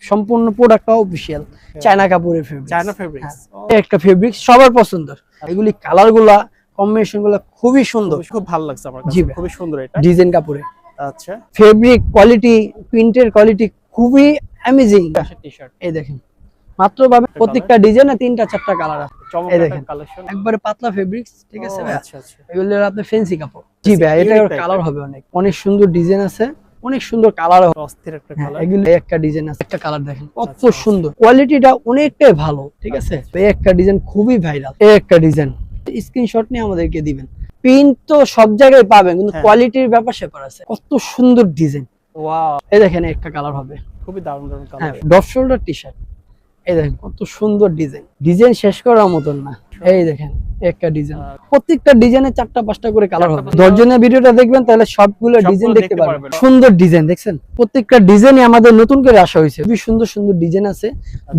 সম্পূর্ণ প্রোডাক্টটা official China কাপড়ের ফেব্রিক, চায়না ফেব্রিক্স একটা ফেব্রিক সবার পছন্দের। এগুলি কালারগুলা কম্বিনেশনগুলো খুবই সুন্দর, খুব ভালো লাগছে আমার কাছে, খুবই সুন্দর এটা ডিজাইন কাপড়ে। আচ্ছা, ফেব্রিক কোয়ালিটি, প্রিন্টের কোয়ালিটি খুবই অ্যামেজিং। টি-শার্ট এই দেখেন মাত্র পাবেন প্রত্যেকটা ডিজাইনে 3টা 4টা কালার আছে। এই দেখেন কালেকশন একবারে পাতলা ফেব্রিক্স, ঠিক আছে ভাই? আচ্ছা আচ্ছা, এগুলো আপনার ফ্যান্সি কাপড়। জি ভাই, এটা কালার হবে অনেক অনেক সুন্দর ডিজাইন আছে, অনেক সুন্দর কালার হবে। অস্থির একটা কালার। এগুলো একটা ডিজাইন আছে, একটা কালার দেখেন কত সুন্দর, কোয়ালিটিটা অনেকটাই ভালো, ঠিক আছে? এই একটা ডিজাইন খুবই ভাইরাল, এই একটা ডিজাইন স্ক্রিনশট নিয়ে আমাদেরকে দিবেন। প্রিন্ট তো সব জায়গায় পাবেন, কিন্তু কোয়ালিটির ব্যাপার স্যাপার আছে। কত সুন্দর ডিজাইন, ওয়াও! এই দেখেন একটা কালার হবে, খুবই দারুণ দারুণ কালার। হ্যাঁ, ড্রপ শোল্ডার টি-শার্ট। এই দেখেন কত সুন্দর ডিজাইন, ডিজাইন শেষ করার মতন না। এই দেখেন একটা ডিজাইন, প্রত্যেকটা ডিজাইনে 4টা 5টা করে কালার হবে। 10 জনের ভিডিওটা দেখবেন তাহলে সবগুলো ডিজাইন দেখতে পারবেন। সুন্দর ডিজাইন দেখছেন, প্রত্যেকটা ডিজাইনই আমাদের নতুন করে আসা হয়েছে। খুবই সুন্দর সুন্দর ডিজাইন আছে।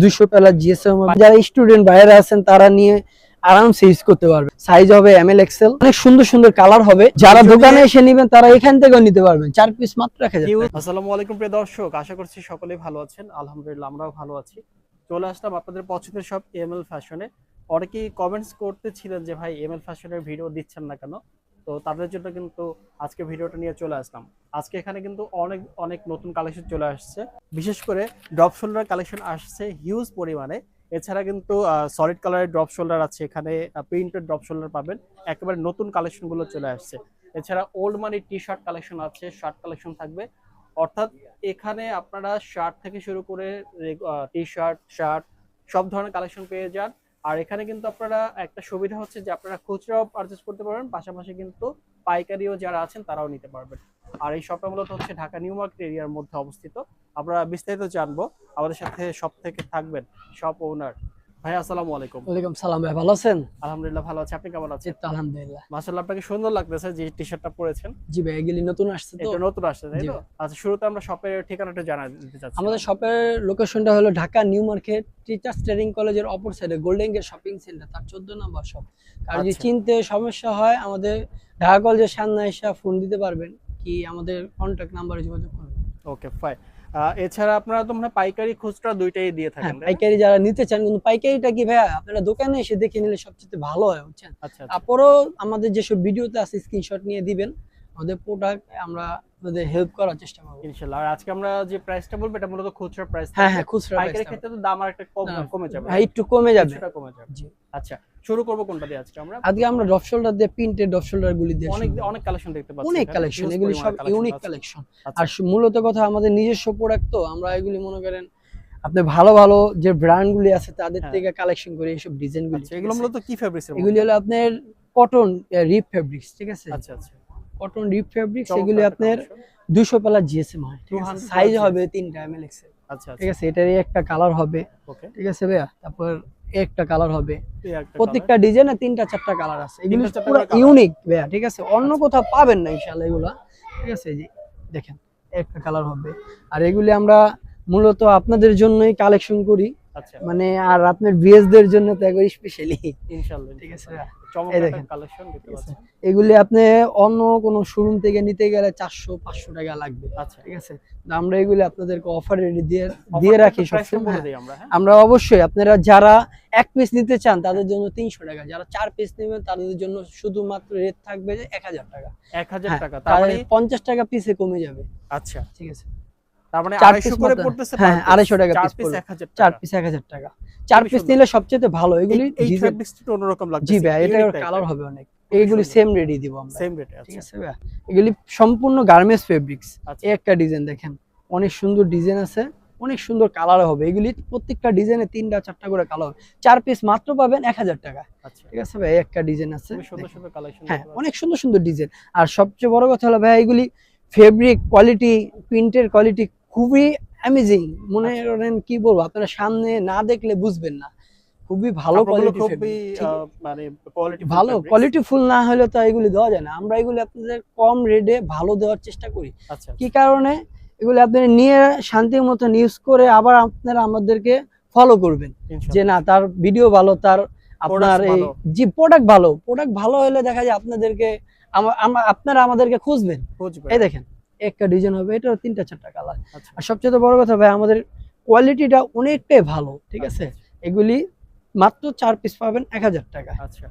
200 প্লাস জিএসএম, যারা স্টুডেন্ট ভাইরা আছেন তারা নিয়ে আরামসে ইউজ করতে পারবে। সাইজ হবে এমএল এক্সেল, অনেক সুন্দর সুন্দর কালার হবে। যারা দোকানে এসে নেবেন তারা এখান থেকেও নিতে পারবেন। 4 পিস মাত্র 1000 টাকা। আসসালামু আলাইকুম প্রিয় দর্শক, আশা করছি সকলেই ভালো আছেন। আলহামদুলিল্লাহ আমরাও ভালো আছি। চলে আসলাম আপনাদের পছন্দের সব এমএল ফ্যাশনে। অনেকেই কমেন্টস করতেছিলেন যে ভাই এমএল ফ্যাশনের ভিডিও দিচ্ছেন না কেন, তো তাদের জন্য কিন্তু আজকে ভিডিওটা নিয়ে চলে আসলাম। আজকে এখানে কিন্তু অনেক অনেক নতুন কালেকশন চলে আসছে, বিশেষ করে ড্রপ শোল্ডার কালেকশন আসছে হিউজ পরিমাণে। এছাড়া কিন্তু সলিড কালারের ড্রপ শোল্ডার আছে, এখানে প্রিন্টেড ড্রপ শোল্ডার পাবেন। একেবারে নতুন কালেকশনগুলো চলে আসছে। এছাড়া ওল্ড মানি টি শার্ট কালেকশন আছে, শার্ট কালেকশন থাকবে। অর্থাৎ এখানে আপনারা শার্ট থেকে শুরু করে টি শার্ট, শার্ট সব ধরনের কালেকশন পেয়ে যান। আর এখানে কিন্তু আপনারা একটা সুবিধা হচ্ছে যে আপনারা খুচরাও পারচেজ করতে পারবেন, পাশাপাশি কিন্তু পাইকারিও যারা আছেন তারাও নিতে পারবেন। আর এই শপটা মূলত হচ্ছে ঢাকা নিউ মার্কেট এরিয়ার মধ্যে অবস্থিত। আমরা বিস্তারিত জানবো, আমাদের সাথে শপ থেকে থাকবেন শপ ওনার ভাই। আসসালামু আলাইকুম। ওয়ালাইকুম সালাম ভাই, ভালো আছেন? আলহামদুলিল্লাহ ভালো আছি, আপনি কেমন আছেন? আলহামদুলিল্লাহ মাশাআল্লাহ, আপনাকে সুন্দর লাগতেছে যে টি-শার্টটা পরেছেন। জি ভাই, এগুলি নতুন আসছে তো। এটা নতুন আসছে তাই তো? আচ্ছা, শুরুতে আমরা শপের ঠিকানাটা জানাই দিতে চাচ্ছি। আমাদের শপের লোকেশনটা হলো Dhaka new market teachers training কলেজের অপর সাইডে গোল্ডেন গেট শপিং সেন্টার, তার 14 নম্বর শপ। আর যদি চিনতে সমস্যা হয় আমাদের ঢাকা কলেজের সামনে এসে ফোন দিতে পারবেন, কি আমাদের কন্টাক্ট নাম্বারে যোগাযোগ করবেন। Okay fine. এছাড়া আপনারা তো মানে পাইকারি খুচরা দুইটাই দিয়ে থাকেন? পাইকারি যারা নিতে চান, কিন্তু পাইকারিটা কি ভাইয়া আপনারা দোকানে এসে দেখে নিলে সবচেয়ে ভালো হয়, বুঝছেন? আচ্ছা, তারপরও আমাদের যেসব ভিডিওতে আছে স্ক্রিনশট নিয়ে দিবেন, আমাদের প্রোডাক্ট আমরা আপনাদের হেল্প করার চেষ্টা করব ইনশাআল্লাহ। আর আজকে আমরা যে প্রাইসটা বলবো এটা মূলত খুচরা প্রাইস। হ্যাঁ হ্যাঁ, খুচরা পাইকারি ক্ষেত্রে তো দাম আরেকটা কমে যাবে। হ্যাঁ, একটু কমে যাবে। কিছুটা কমে যাবে। জি। আচ্ছা, শুরু করব কোনটা দিয়ে আজকে আমরা? আজকে আমরা ড্রপ শোল্ডার দিয়ে, প্রিন্টেড ড্রপ শোল্ডার গুলি দিয়ে অনেক অনেক কালেকশন দেখতে পাচ্ছি, অনেক কালেকশন, এগুলি সব ইউনিক কালেকশন। আর মূলত কথা আমাদের নিজস্ব প্রোডাক্ট, তো আমরা এগুলি মনে করেন আপনি ভালো ভালো যে ব্র্যান্ড গুলি আছে তাদের থেকে কালেকশন করে এইসব ডিজাইন গুলি। এগুলো মূলত কি ফেব্রিক্স এর? এগুলি হলো আপনার কটন রিপ ফেব্রিক্স, ঠিক আছে? আচ্ছা আচ্ছা, কটন রিপ ফেব্রিক্স। এগুলি আপনার 200 প্লাস জিএসএম হয়, ঠিক আছে? সাইজ হবে 3টা এমএল এক্সেল। আচ্ছা, ঠিক আছে, এটারই একটা কালার হবে। ওকে, ঠিক আছে ভাইয়া, তারপর একটা কালার হবে। প্রত্যেকটা ডিজাইনে 3টা 4টা কালার আছে। এগুলো পুরো ইউনিক ভাইয়া, ঠিক আছে? অন্য কোথাও পাবেন না ইনশাআল্লাহ এগুলা, ঠিক আছে? এই যে দেখেন একটা কালার হবে। আর এগুলি আমরা মূলত আপনাদের জন্যই কালেকশন করি। আচ্ছা, মানে আর আপনার ভিএস দের জন্য তো একবার স্পেশালি ইনশাআল্লাহ, ঠিক আছে? চমৎকার কালেকশন দেখতে পাচ্ছেন। এগুলি আপনি অন্য কোন শোরুম থেকে নিতে গেলে 400-500 টাকা লাগবে। আচ্ছা, ঠিক আছে? আমরা এগুলি আপনাদেরকে অফারে দিয়ে রাখি সবসময়। আমরা অবশ্যই আপনারা যারা 1 পিস নিতে চান তাদের জন্য 300 টাকা, যারা 4 পিস নেবেন তাদের জন্য শুধুমাত্র রেট থাকবে যে 1000 টাকা। 1000 টাকা, তার মানে 50 টাকা পিসে কমে যাবে। আচ্ছা, ঠিক আছে? তার মানে 250 করে পড়তেছে। হ্যাঁ, 250 টাকা পিস পড়বে। 4 পিস 1000 টাকা। 4 পিস নিলে সবচেয়ে ভালো। এগুলি এই ফেব্রিক্সটা অন্যরকম লাগছে। জি ভাই, এটার কালার হবে অনেক। এইগুলি সেম রেডি দিব আমরা, সেম রেটে। ঠিক আছে ভাই? এগুলি সম্পূর্ণ গার্মেন্টস ফেব্রিক্স। এই একটা ডিজাইন দেখেন, অনেক সুন্দর ডিজাইন আছে, অনেক সুন্দর কালার হবে। এগুলি প্রত্যেকটা ডিজাইনে 3টা 4টা করে কালার হবে। 4 পিস মাত্র পাবেন 1000 টাকা। আচ্ছা, ঠিক আছে ভাই? একটা ডিজাইন আছে, সুন্দর সুন্দর কালেকশন। হ্যাঁ, অনেক সুন্দর সুন্দর ডিজাইন। আর সবচেয়ে বড় কথা হলো ভাই, এগুলি ফেব্রিক কোয়ালিটি, প্রিন্টের কোয়ালিটি খুবই অ্যামেজিং। মনে করেন কি বলবো, আপনারা সামনে না দেখলে বুঝবেন না। খুবই ভালো কোয়ালিটি ফেব্রিক, মানে কোয়ালিটি ভালো কোয়ালিটি ফুল না হলে তো এগুলি দেওয়া যায় না। আমরা এগুলি আপনাদের কম রেটে ভালো দেওয়ার চেষ্টা করি। আচ্ছা, কি কারণে? এগুলি আপনারা নিয়ে শান্তির মতন ইউজ করে আবার আপনারা আমাদেরকে ফলো করবেন যে না তার ভিডিও ভালো, তার আপনার এই জি প্রোডাক্ট ভালো হলে দেখা যায় আপনাদেরকে আপনারা আমাদেরকে খুঁজবেন। এই দেখেন একটা ডিজাইন হবে, এটা 3টা 4টা কালার। আর সবচেয়ে বড় কথা ভাই, আমাদের কোয়ালিটিটা অনেকটাই ভালো, ঠিক আছে। এগুলি মাত্র 4 পিস পাবেন 1000 টাকা। আচ্ছা,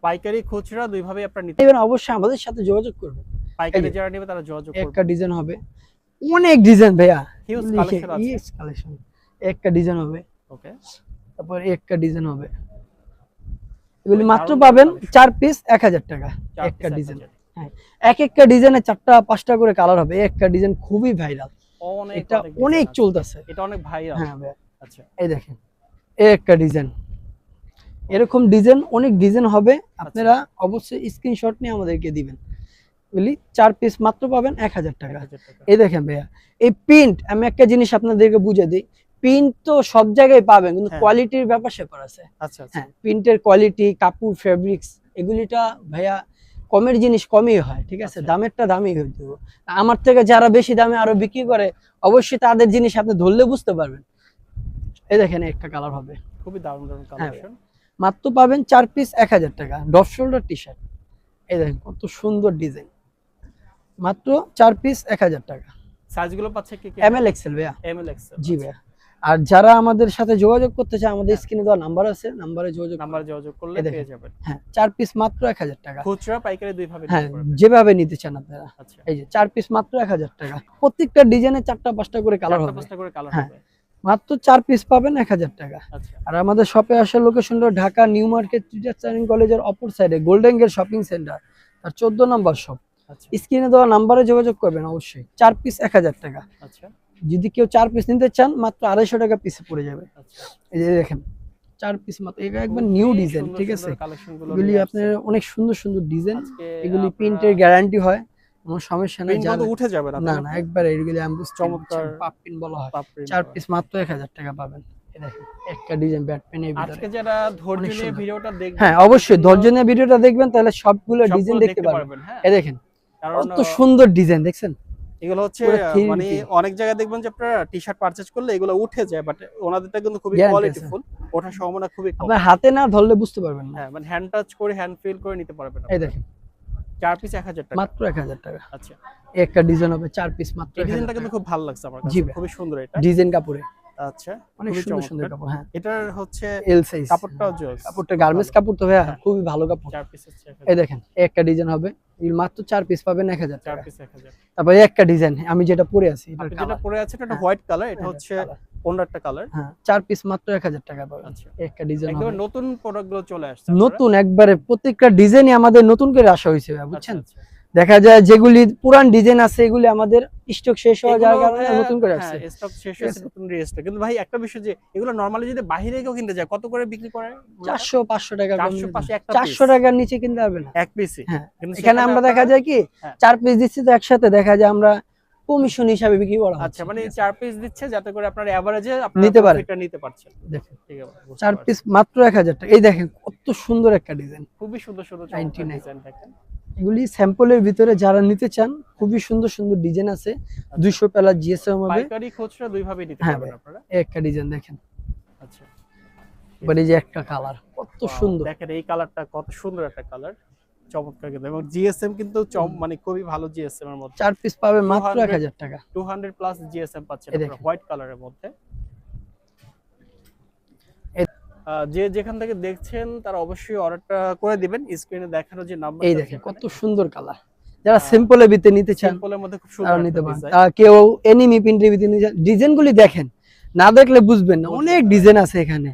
পাইকারি খুচরা দুইভাবেই আপনারা নিতে এবার অবশ্যই আমাদের সাথে যোগাযোগ করবেন। পাইকারি যারা নেবে তারা যোগাযোগ একটা করবে। ডিজাইন হবে, অনেক ডিজাইন ভাইয়া, হিউজ কালেকশন আছে। Use collection. একটা ডিজাইন হবে, ওকে, তারপর একটা ডিজাইন হবে। এগুলি খুবই মাত্র দারুণ পাবেন collection। 4 পিস 1000 টাকা। 4 একটা পিস ডিজাইন, 1000। হ্যাঁ, এক একটা ডিজাইনে 4টা 5টা করে কালার হবে। একটা ডিজাইন খুবই ভাইরাল, অনেক এটা design অনেক আছে। চলতেছে। এটা অনেক ভাইরাল। হ্যাঁ ভাইয়া, আচ্ছা, এই দেখেন এই একটা ডিজাইন, এরকম ডিজাইন অনেক ডিজাইন হবে। আপনারা অবশ্যই স্ক্রিনশট নিয়ে আমাদেরকে দিবেন। বুঝলি, 4 পিস মাত্র পাবেন 1000 টাকা। 1000 টাকা। এই দেখেন ভাইয়া, এই প্রিন্ট, আমি একটা জিনিস আপনাদেরকে বুঝিয়ে দিই, প্রিন্ট তো সব জায়গায় পাবেন, কিন্তু হ্যাঁ। কোয়ালিটির ব্যাপার স্যাপার আছে। আচ্ছা আচ্ছা, হ্যাঁ, প্রিন্টের কোয়ালিটি, কাপড়, ফেব্রিক্স, এগুলিটা ভাইয়া কমের জিনিস কমই হয়, ঠিক আছে, আচ্ছা। দামেরটা দামই হইতে হবে। আমার থেকে যারা বেশি দামে আরো বিক্রি করে, অবশ্যই তাদের জিনিস আপনি ধরলে বুঝতে পারবেন। এই দেখেন একটা কালার হবে, খুবই দারুণ দারুণ কালেকশন। মাত্র পাবেন 4 পিস 1000 টাকা। ডপ শোল্ডার টি শার্ট, এই দেখেন কত সুন্দর ডিজাইন, মাত্র 4 পিস 1000 টাকা। সাইজগুলো পাচ্ছে কি কি? এম এল এক্সেল ভাইয়া, এমএল এক্সেল। জি ভাইয়া। আর যারা আমাদের সাথে যোগাযোগ করতে চায়, আমাদের স্ক্রিনে দেওয়া নাম্বার আছে, নাম্বারে যোগাযোগ নাম্বার যোগাযোগ করলে এই দেখেন। পেয়ে যাবেন। হ্যাঁ, 4 পিস মাত্র 1000 টাকা। খুচরা পাইকারি দুইভাবে হ্যাঁ, নিতে পারবেন। যেভাবে নিতে চান আপনারা। আচ্ছা, এই যে 4 পিস মাত্র 1000 টাকা। প্রত্যেকটা ডিজাইনে 4টা 5টা করে কালার 4টা হবে। 5টা করে কালার হ্যাঁ। হবে। মাত্র 4 পিস পাবেন 1000 টাকা। আচ্ছা, আর আমাদের শপে আসার লোকেশন হলো ঢাকা নিউ মার্কেট টিচার্স কলেজের অপর সাইডে গোল্ডেন গেট শপিং সেন্টার, আর 14 নম্বর শপ। আচ্ছা, স্ক্রিনে দেওয়া নাম্বারে যোগাযোগ করবেন অবশ্যই। 4 পিস 1000 টাকা। আচ্ছা, যদি কেউ 4 পিস নিতে চান, মাত্র 250 টাকা পিসে পড়ে যাবে। আচ্ছা। এই যে দেখেন 4 পিস মাত্র, এটা একবার নিউ ডিজাইন, ঠিক আছে। কালেকশনগুলো এগুলি আপনার অনেক সুন্দর সুন্দর ডিজাইন, এগুলি আপনারা প্রিন্টের গ্যারান্টি হয়, কোনো সমস্যা নেই। প্রিন্ট মতো উঠে যাবে না? না না, একবারে এগুলি অ্যাম্বুস চমৎকার পাপ প্রিন্ট বলা হয়। পাপ প্রিন্ট 4 করা। পিস মাত্র 1000 টাকা পাবেন। এই দেখেন একটা ডিজাইন ব্যাট পেনের ভিতরে। আজকে যারা ধৈর্য অনেক নিয়ে সুন্দর। ভিডিওটা দেখবেন, হ্যাঁ, অবশ্যই ধৈর্য নিয়ে ভিডিওটা দেখবেন, তাহলে সবগুলো ডিজাইন সবগুলো দেখতে পারবেন। হ্যাঁ। এই দেখেন কারণ কত সুন্দর ডিজাইন, দেখছেন? এগুলো হচ্ছে পুরো 3D মানে অনেক জায়গায় দেখবেন যে আপনারা টি-শার্ট পারচেজ করলে এগুলো উঠে যায়, বাট ওনাদেরটা কিন্তু খুবই Guarantee কোয়ালিটিফুল, ওঠার সম্ভাবনা খুবই কম। আপনার হাতে না ধরলে বুঝতে পারবেন না। হ্যাঁ, মানে হ্যান্ড টাচ করে হ্যান্ড ফিল করে নিতে পারবেন এই আপনারা। দেখেন 4 পিস 1000 টাকা। মাত্র 1000 টাকা। আচ্ছা, এই একটা ডিজাইন হবে 4 পিস মাত্র এই 1000 ডিজাইনটা টাকা। কিন্তু খুব ভালো লাগছে আমার কাছে, জি ভাই। খুবই সুন্দর এটা। ডিজাইন কাপড়ে আচ্ছা, অনেক খুবই সুন্দর সুন্দর চমৎকার। কাপড়। হ্যাঁ, এটার হচ্ছে এল সাইজ কাপড়টাও জোস। কাপড়টা গার্মেন্টস কাপড় তো ভাইয়া, হ্যাঁ। খুবই ভালো কাপড়। 4 পিস হচ্ছে এই দেখেন এই একটা ডিজাইন হবে, এর মাত্র 4 পিস পাবেন 1000 4 টাকা। পিস 1000। তারপরে এই একটা ডিজাইন আমি যেটা পরে আছি, এটার আপনি যেটা কালার, পরে আছেন এটা হ্যাঁ। হোয়াইট কালার, এটা হ্যাঁ, হচ্ছে কালার। অন্য একটা কালার। হ্যাঁ, 4 পিস মাত্র 1000 টাকা পাবেন। আচ্ছা, এই একটা ডিজাইন একদম হবে নতুন প্রোডাক্টগুলো চলে আসছে। নতুন, একবারে প্রত্যেকটা ডিজাইনই আমাদের নতুন করে আসা হয়েছে ভাই, বুঝছেন। আচ্ছা, দেখা যায় যেগুলি পুরান ডিজাইন আছে, এগুলি আমাদের স্টক শেষ হওয়া যাওয়ার কারণে নতুন করে আসছে। হ্যাঁ, স্টক শেষ হয়েছে, নতুন রিস্টক। কিন্তু ভাই একটা বিষয় যে এগুলো নরমালি যদি বাইরে কেউ কিনতে যায় কত করে বিক্রি করে? 400 500 টাকা, 400 পাশে একটা 400 টাকার নিচে কিনতে হবে না। এক পিসই। হ্যাঁ, কিন্তু এখানে সেখানে আমরা দেখা আপনারা- যায় কি হ্যাঁ। 4 পিস দিচ্ছি তো একসাথে, দেখা যায় আমরা কমিশন হিসাবে বিক্রি করা আচ্ছা, মানে 4 পিস দিচ্ছে যাতে করে আপনার এভারেজে নিতে পারে। প্রফিটটা নিতে পারছেন। দেখেন ঠিক আছে, বুঝতে 4 পারছি। পিস মাত্র 1000 টাকা। এই দেখেন কত সুন্দর একটা ডিজাইন, খুবই সুন্দর সুন্দর 99 ডিজাইন দেখেন। এগুলি স্যাম্পলের ভিতরে যারা নিতে চান, খুবই সুন্দর সুন্দর ডিজাইন আছে। 200 পেলা জিএসএম হবে। পাইকারি খুচরা দুইভাবে নিতে হ্যাঁ পারবেন ভাই। আপনারা। এই একটা ডিজাইন দেখেন, আচ্ছা, বাট এই যে একটা কালার কত Wow, সুন্দর। দেখেন এই কালারটা কত সুন্দর একটা কালার, চমৎকার কিন্তু। এবং জিএসএম কিন্তু মানে খুবই ভালো জিএসএম এর মধ্যে 4 পিস পাবে মাত্র 200 1000 টাকা। 200 প্লাস জিএসএম পাচ্ছেন এই আপনারা দেখেন। হোয়াইট কালারের মধ্যে। এই- যে যেখান থেকে দেখছেন তারা অবশ্যই অর্ডারটা করে দিবেন। স্ক্রিনে দেখানো যে নাম্বার, এই দেখেন কত সুন্দর কালার। যারা সিম্পলের ভিতরে নিতে চান সিম্পলের মধ্যে খুব তারা সুন্দর নিতে একটা পারেন। ডিজাইন। কেউ এনিমি প্রিন্টের ভিতরে নিতে চান, ডিজাইনগুলি দেখেন, না দেখলে বুঝবেন না। অনেক ডিজাইন আছে এখানে,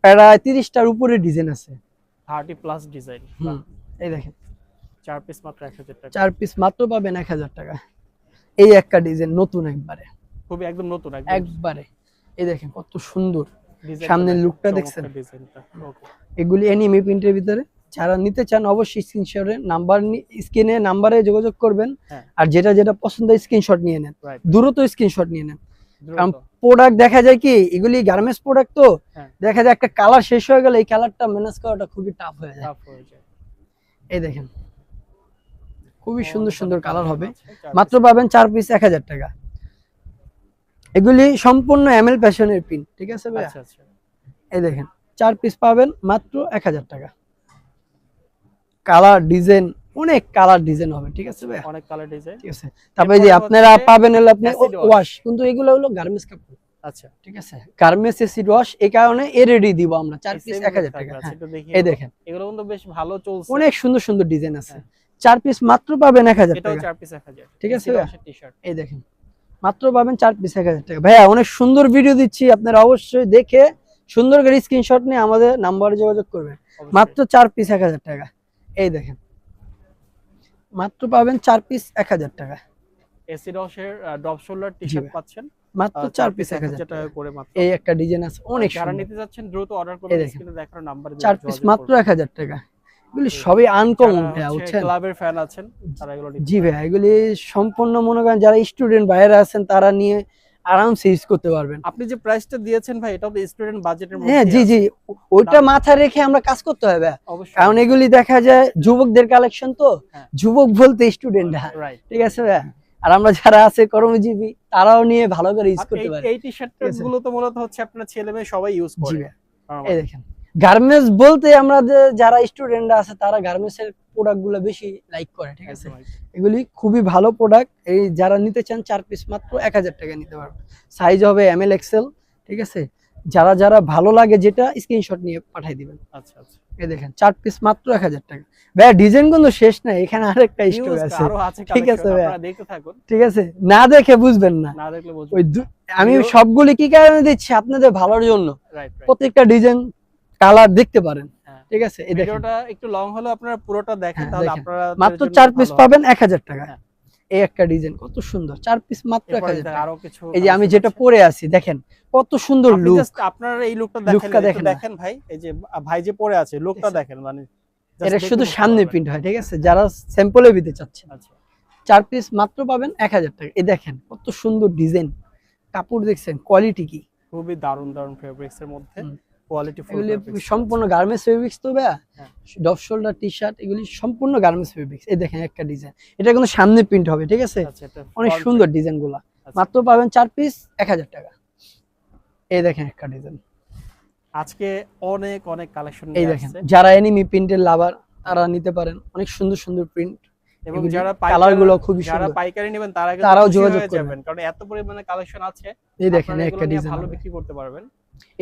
প্রায় 30টার উপরে ডিজাইন আছে। 30 প্লাস ডিজাইন। হুম, এই দেখেন 4 পিস মাত্র 1000 টাকা। 4 পিস মাত্র পাবেন 1000 টাকা। এই একটা ডিজাইন নতুন, একবারে খুবই একদম নতুন একবারে। এই দেখেন কত সুন্দর ডিজাইন। সামনের লুকটা দেখছেন। ডিজাইনটা ওকে। এগুলি এনিমি প্রিন্টের ভিতরে যারা নিতে চান অবশ্যই স্ক্রিনশটে নাম্বার, স্ক্রিনে নাম্বারে যোগাযোগ করবেন। হ্যাঁ। আর যেটা যেটা পছন্দ স্ক্রিনশট নিয়ে নেন, রাইট, দ্রুত স্ক্রিনশট নিয়ে নেন। কারণ দ্রুত। প্রোডাক্ট দেখা যায় কি, এগুলি গার্মেন্টস প্রোডাক্ট তো, হ্যাঁ। দেখা যায় একটা কালার শেষ হয়ে গেলে এই কালারটা ম্যানেজ করাটা খুবই টাফ হয়ে যায়। Tough হয়ে যায়। এই দেখেন খুবই সুন্দর অনেক সুন্দর অনেক কালার colour হবে, আছে, 4 মাত্র piece। পাবেন 4 পিস 1000 টাকা। এগুলি সম্পূর্ণ এমএল ফ্যাশনের প্রিন্ট, ঠিক আছে ভাই। আচ্ছা আচ্ছা, এই দেখেন 4 পিস পাবেন মাত্র 1000 টাকা। কালার ডিজাইন, অনেক কালার ডিজাইন হবে, ঠিক আছে ভাই। অনেক কালার ডিজাইন। ঠিক আছে, তারপরে যে এরপরে আপনারা হচ্ছে পাবেন হলো আপনি acid wash। ওয়াশ, কিন্তু এগুলো হলো গার্মেন্টস কাপড়। আচ্ছা, ঠিক আছে, গার্মেন্টস এসিড ওয়াশ, এই কারণে রেডি দিব আমরা 4 পিস same 1000 থাকবে, টাকা। আচ্ছা, হ্যাঁ, একটু দেখি এই এগুলো। দেখেন এগুলো কিন্তু বেশ ভালো চলছে। অনেক সুন্দর সুন্দর ডিজাইন আছে। হ্যাঁ। 4 পিস মাত্র পাবেন 1000 এটাও টাকা। 4 পিস 1000, ঠিক আছে এসি ভাইয়া? ওয়াশের টি-শার্ট। এই দেখেন মাত্র পাবেন 4 পিস 1000 টাকা। ভাইয়া অনেক সুন্দর ভিডিও দিচ্ছি, আপনারা অবশ্যই দেখে সুন্দর করে স্ক্রিনশট নিয়ে আমাদের নাম্বারে যোগাযোগ করবেন। অবশ্যই। মাত্র 4 পিস 1000 টাকা। এই দেখেন মাত্র পাবেন 4 পিস 1000 টাকা। এসি ওয়াশের ড্রপ শোল্ডার জি টি-শার্ট ভাই, পাচ্ছেন মাত্র 4 পিস 1000 1000 টাকা টাকা। করে মাত্র। এই একটা ডিজাইন আছে অনেক যারা সুন্দর। নিতে যাচ্ছেন দ্রুত অর্ডার এই করবেন, দেখেন স্ক্রিনে দেখানো নাম্বারে 4 পিস যোগাযোগ মাত্র করবেন। 1000 টাকা। এগুলি এই সবই আনকমন যারা ভাইয়া, হচ্ছে বুঝছেন? ক্লাবের ফ্যান আছেন তারা এগুলো নিতে জি পারেন। ভাইয়া, এগুলি সম্পূর্ণ মনে করেন যারা স্টুডেন্ট ভাইয়েরা আছেন তারা নিয়ে আরামসে ইউজ করতে পারবেন। আপনি যে প্রাইসটা দিয়েছেন ভাই, এটাও তো স্টুডেন্ট বাজেটের হ্যাঁ মধ্যেই জি আছে। জি, ওইটা মাথায় রেখে আমরা কাজ করতে হবে ভাইয়া। অবশ্যই। কারণ এগুলি দেখা যায় যুবকদের কালেকশন তো, হ্যাঁ। যুবক বলতে স্টুডেন্ট, রাইট। ঠিক আছে ভাইয়া? আর আমরা যারা আছে কর্মজীবী তারাও নিয়ে ভালো করে ইউজ করতে পারে। এই টি-শার্ট ঠিক আছে? গুলো তো মূলত হচ্ছে আপনার ছেলে মেয়ে সবাই ইউজ জি করে। ভাইয়া, এই দেখেন গার্মেন্টস বলতে আমরা যারা স্টুডেন্ট আছে তারা গার্মেন্টস এর প্রোডাক্ট গুলো বেশি লাইক করে, ঠিক আছে? এগুলি খুবই ভালো প্রোডাক্ট। এই যারা নিতে চান 4 পিস মাত্র 1000 টাকা নিতে পারবেন। সাইজ হবে এমএল এক্সেল, ঠিক আছে? যারা যারা ভালো লাগে যেটা স্ক্রিনশট নিয়ে পাঠিয়ে দিবেন। আচ্ছা আচ্ছা, এই দেখেন 4 পিস মাত্র 1000 টাকা। ভাইয়া ডিজাইন কিন্তু শেষ নাই, এখানে আরেকটা স্টক আছে। আরো আছে ঠিক আছে কালেকশন, ভাইয়া, আপনারা দেখতে থাকুন, ঠিক আছে? না দেখে বুঝবেন না। না দেখলে বুঝবেন। ওই আমি ভিডিও- সবগুলি কি কারণে দিচ্ছি আপনাদের ভালোর জন্য। রাইট। প্রত্যেকটা ডিজাইন কালার দেখতে পারেন, হ্যাঁ। ঠিক আছে? এই দেখেন ভিডিওটা একটু লং হলে আপনারা পুরোটা দেখেন, হ্যাঁ, তাহলে দেখেন। আপনারা মাত্র 4 পিস পাবেন 1000 টাকা। হ্যাঁ। এই একটা ডিজাইন কত সুন্দর, 4 পিস মাত্র 1000 টাকা। আরো কিছু এই যে আমি collection যেটা আছে। পরে আছি দেখেন কত সুন্দর আপনি লুক। just আপনার এই লুকটা লুকটা দেখেন, দেখেন একটু না। দেখেন ভাই, এই যে ভাই যে পরে আছে লুকটা দেখেন, মানে just এটা দেখে শুধু বুঝতে সামনে পারবেন। প্রিন্ট হয়, ঠিক আছে? যারা স্যাম্পলে দিতে চাচ্ছেন আচ্ছা, 4 পিস মাত্র পাবেন 1000 টাকা। এই দেখেন কত সুন্দর ডিজাইন, কাপড় দেখছেন কোয়ালিটি কি। খুবই দারুণ দারুণ ফেব্রিক্স এর মধ্যে হুম। কোয়ালিটি ফুল এগুলি সম্পূর্ণ গার্মেন্টস ফেব্রিক্স তো ভাইয়া। হ্যাঁ। ডফ শোল্ডার টি শার্ট এগুলি সম্পূর্ণ গার্মেন্টস ফেব্রিক্স। এই দেখেন একটা ডিজাইন, এটা কিন্তু সামনে প্রিন্ট হবে, ঠিক আছে? আচ্ছা, এটা অনেক front সুন্দর print। ডিজাইন গুলা। আচ্ছা। মাত্র পাবেন 4 পিস 1000 টাকা। এই দেখেন একটা ডিজাইন, আজকে অনেক অনেক কালেকশন এই নিয়ে দেখেন আসছে, যারা এনিমি প্রিন্টের লাভার তারা নিতে পারেন। অনেক সুন্দর সুন্দর প্রিন্ট এবং এগুলি যারা কালার গুলো খুবই যারা সুন্দর। পাইকারি নেবেন তারা কিন্তু তারাও খুশি যোগাযোগ হয়ে করবেন। যাবেন, কারণ এত পরিমাণে কালেকশন আছে। এই দেখেন আপনারা একটা এগুলো নিয়ে ডিজাইন ভালো বিক্রি করতে পারবেন।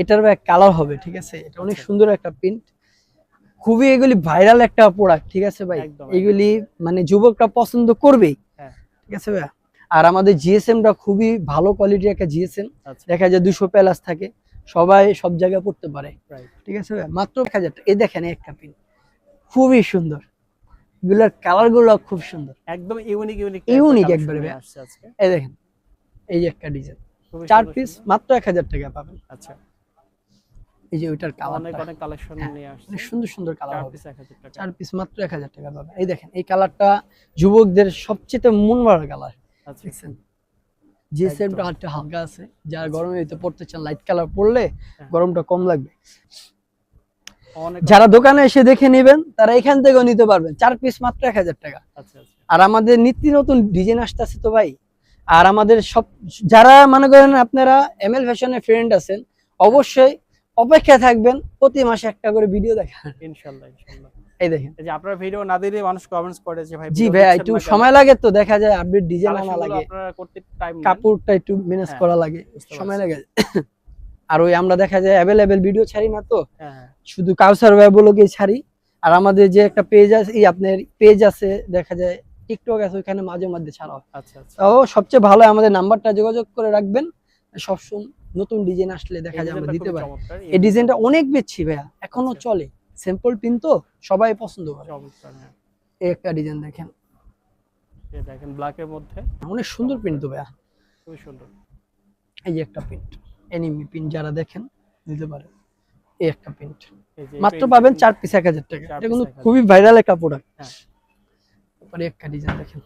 এটার ভাই কালার হবে, ঠিক আছে? এটা অনেক আচ্ছা। সুন্দর একটা প্রিন্ট, খুবই এগুলি ভাইরাল একটা প্রোডাক্ট, ঠিক আছে ভাই? একদম, এগুলি মানে যুবকরা পছন্দ করবেই, হ্যাঁ। ঠিক আছে ভাই? আর আমাদের জিএসএমটা খুবই ভালো কোয়ালিটির একটা জিএসএম, আচ্ছা, দেখা যায় 200 প্লাস থাকে, সবাই সব জায়গায় পড়তে পারে, রাইট। ঠিক আছে ভাই? মাত্র 1000 টাকা। এই দেখেন একটা প্রিন্ট খুবই সুন্দর, এগুলার কালার গুলো খুব সুন্দর, একদম ইউনিক ইউনিক ইউনিক একবারে ভাই। আসছে আজকে, এই দেখেন এই যে একটা ডিজাইন, খুবই 4 সুন্দর পিস সুন্দর। মাত্র 1000 টাকা পাবেন। আচ্ছা, এই যে ওইটার কালার অনেক অনেক কালেকশন নিয়ে আসছে, অনেক সুন্দর সুন্দর কালার 4 হবে। পিস 1000 টাকা। 4 পিস মাত্র 1000 টাকা পাবেন। এই দেখেন এই কালারটা যুবকদের সবচেয়ে মন ভরা কালার, আচ্ছা, দেখছেন? জিএসএমটা একদম। একটু হালকা আছে, যারা গরমে হইতে পড়তে চান লাইট কালার পরলে হ্যাঁ। গরমটা কম লাগবে। অনেক যারা দোকানে এসে দেখে নেবেন তারা এখান থেকেও নিতে পারবেন। 4 পিস মাত্র 1000 টাকা। আচ্ছা আচ্ছা, আর আমাদের নিত্য নতুন ডিজাইন আসতেছে তো ভাই। আর আমাদের সব যারা মনে করেন আপনারা এমএল ফ্যাশনের ফ্রেন্ড আছেন অবশ্যই অপেক্ষা থাকবেন প্রতি মাসে একটা করে ভিডিও দেখার। ইনশাআল্লাহ ইনশাআল্লাহ। এই দেখেন এই যে আপনারা ভিডিও না দিলে মানুষ কমেন্টস করে যে ভাই জি video ভাই, দিচ্ছেন একটু না কেন? সময় লাগে তো, দেখা যায় আপডেট ডিজাইন আনা Collection গুলো লাগে, আপনারা করতে টাইম নেন। কাপড়টা একটু ম্যানেজ হ্যাঁ, করা লাগে, বুঝতে সময় পারছি। লাগে। আর ওই আমরা দেখা যায় অ্যাভেলেবেল ভিডিও ছাড়ি না তো, হ্যাঁ হ্যাঁ, শুধু কাউসার ওয়েবগুলোকে ছাড়ি। আর আমাদের যে একটা পেজ আছে, আপনার পেজ আছে, দেখা যায় টিকটক আছে, ওখানে মাঝে মধ্যে ছাড়া হয়। আচ্ছা আচ্ছা। তাও সবচেয়ে ভালো আমাদের নাম্বারটা যোগাযোগ করে রাখবেন, সবসময় নতুন ডিজাইন আসলে দেখা যায় আমরা দিতে পারি। এই ডিজাইনটা অনেক বেচছি ভাইয়া, এখনো আচ্ছা। চলে, সিম্পল পিন তো সবাই পছন্দ করে। চমৎকার, হ্যাঁ। এই একটা ডিজাইন দেখেন, এই দেখেন ব্ল্যাক এর মধ্যে অনেক সুন্দর প্রিন্ট তো ভাইয়া। খুবই সুন্দর। এই যে একটা প্রিন্ট, এনিমি প্রিন্ট যারা দেখেন নিতে পারেন। এই একটা প্রিন্ট এই যে মাত্র print পাবেন কিন্তু 4 পিস 1000 টাকা। 4 এটা কিন্তু piece 1000 খুবই ভাইরাল একটা প্রোডাক্ট। হ্যাঁ। তারপরে একটা ডিজাইন দেখেন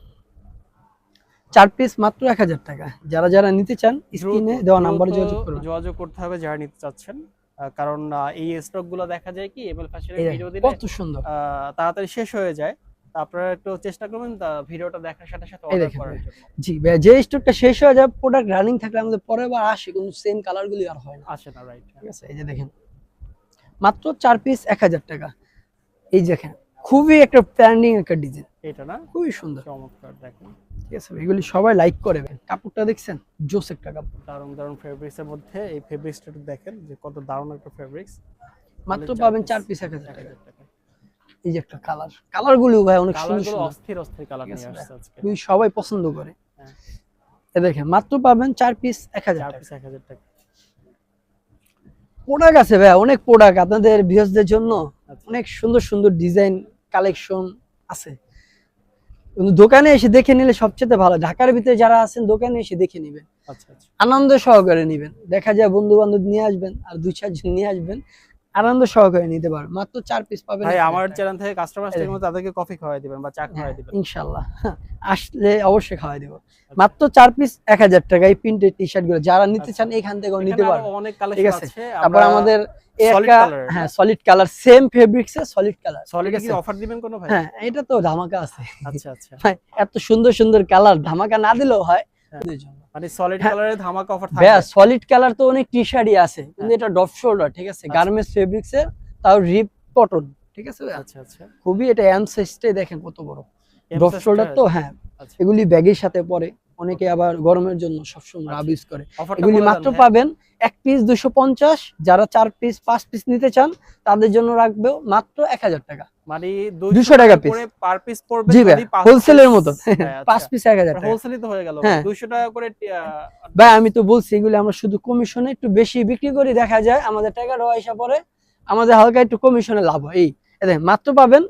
4 পিস মাত্র 1000 টাকা। যারা যারা নিতে চান স্ক্রিনে দেওয়া নাম্বারে যোগাযোগ করুন। যোগাযোগ করতে হবে যারা নিতে চাচ্ছেন, কারণ এই স্টক গুলো দেখা যায় কি এমএল ফ্যাশনের এই ভিডিও দেখেন দিলে কত সুন্দর, তাড়াতাড়ি শেষ হয়ে যায়। তা আপনারা একটু চেষ্টা করবেন ভিডিওটা দেখার সাথে সাথে এই অর্ডার দেখেন করার জন্য। জি ভাই, যে স্টকটা শেষ হয়ে যায় প্রোডাক্ট রানিং থাকলে আমাদের পরের বার আসে, কিন্তু সেম কালারগুলি আর হয় না, আসে না, রাইট। ঠিক আছে? এই যে দেখেন মাত্র 4 পিস 1000 টাকা। এই দেখেন খুবই একটা ট্রেন্ডিং একটা ডিজাইন, এটা না, খুবই সুন্দর, চমৎকার, দেখেন ঠিক আছে, এগুলি সবাই লাইক করে। কাপড়টা দেখছেন, জোস একটা কাপড়। দারুণ দারুণ ফেব্রিক্স এর মধ্যে এই ফেব্রিক্সটা একটু দেখেন যে কত দারুণ একটা ফেব্রিক্স। মাত্র পাবেন 4 পিস 1000 টাকা। 1000 টাকা। এই যে একটা কালার গুলো ভাই অনেক সুন্দর কালারগুলো সুন্দর, অস্থির অস্থির কালার ঠিক আছে নিয়ে ভাই? আসছে আজকে। এগুলি সবাই পছন্দ করে। হ্যাঁ। এ দেখেন মাত্র পাবেন 4 পিস 1000 4 টাকা। পিস 1000 টাকা। প্রোডাক্ট আছে ভাই, অনেক প্রোডাক্ট আপনাদের ভিউয়ারদের জন্য, আচ্ছা। অনেক সুন্দর সুন্দর ডিজাইন কালেকশন আছে। কিন্তু দোকানে এসে দেখে নিলে সবচেয়ে ভালো। ঢাকার ভিতরে যারা আছেন দোকানে এসে দেখে নেবেন, আচ্ছা আচ্ছা। আনন্দ সহকারে নেবেন। দেখা যায় বন্ধু বান্ধব নিয়ে আসবেন আর 2-4 জন নিয়ে আসবেন, আনন্দ সহকারে নিতে পারবেন। মাত্র 4 পিস পাবেন ভাই 1000 আমার টাকা। চ্যানেল থেকে কাস্টমার আসলে কিন্তু তাদেরকে কফি খাওয়াই দিবেন বা চা খাওয়াই দিবেন। ইনশাআল্লাহ আসলে অবশ্যই খাওয়াই দেব। মাত্র 4 পিস 1000 টাকা। এই প্রিন্টেড টি-শার্ট গুলো যারা নিতে চান এখান থেকেও নিতে এখানে পারবেন। আরো অনেক ঠিক কালেকশন আছে, আছে। তারপর আমাদের সলিড একটা কালার, হ্যাঁ সলিড কালার, সেম ফেব্রিক্স এর সলিড কালার। সলিড ঠিক কি আছে, অফার দিবেন কোনো ভাই? হ্যাঁ এটা তো ধামাকা আছে। আচ্ছা আচ্ছা। ভাই এত সুন্দর সুন্দর কালার ধামাকা না দিলেও হয়। হ্যাঁ। ওদের জন্য মানে সলিড হ্যাঁ। কালারে ধামাকা অফার ভাইয়া থাকবে। সলিড কালার তো অনেক টি-শার্টই আছে, কিন্তু এটা ডপ শোল্ডার, ঠিক আছে, আচ্ছা। গার্মেন্টস ফেব্রিক্স এর, তাও রিপ কটন, ঠিক আছে ভাইয়া? আচ্ছা আচ্ছা। খুবই এটা এম সাইজটাই দেখেন কত বড়। এম ডপ সাইজটা শোল্ডার তো আছে। হ্যাঁ, আচ্ছা। এগুলি ব্যাগের সাথে পরে, অনেকে আবার গরমের জন্য সবসময় রাব ইউজ করে। অফারটা এগুলি বলে দেন মাত্র ভাই। পাবেন এক পিস 250, যারা 4 পিস 5 পিস নিতে চান তাদের জন্য রাখবেও মাত্র 1000 টাকা। মানে 200 টাকা পিস করে পার পিস পড়বে জি ভাই, যদি 5 হোলসেলের পিস। মতো হ্যাঁ, 5 আচ্ছা। পিস 1000 টাকা। হোলসেলই তো হয়ে গেল। হ্যাঁ। 200 টাকা করে ভাই আমি তো বলছি এগুলি আমরা শুধু কমিশনে একটু বেশি বিক্রি করি, দেখা যায় আমাদের টাকাটাও আইসা পরে, আমাদের হালকা একটু কমিশনে লাভ হয়। এই দেখেন মাত্র পাবেন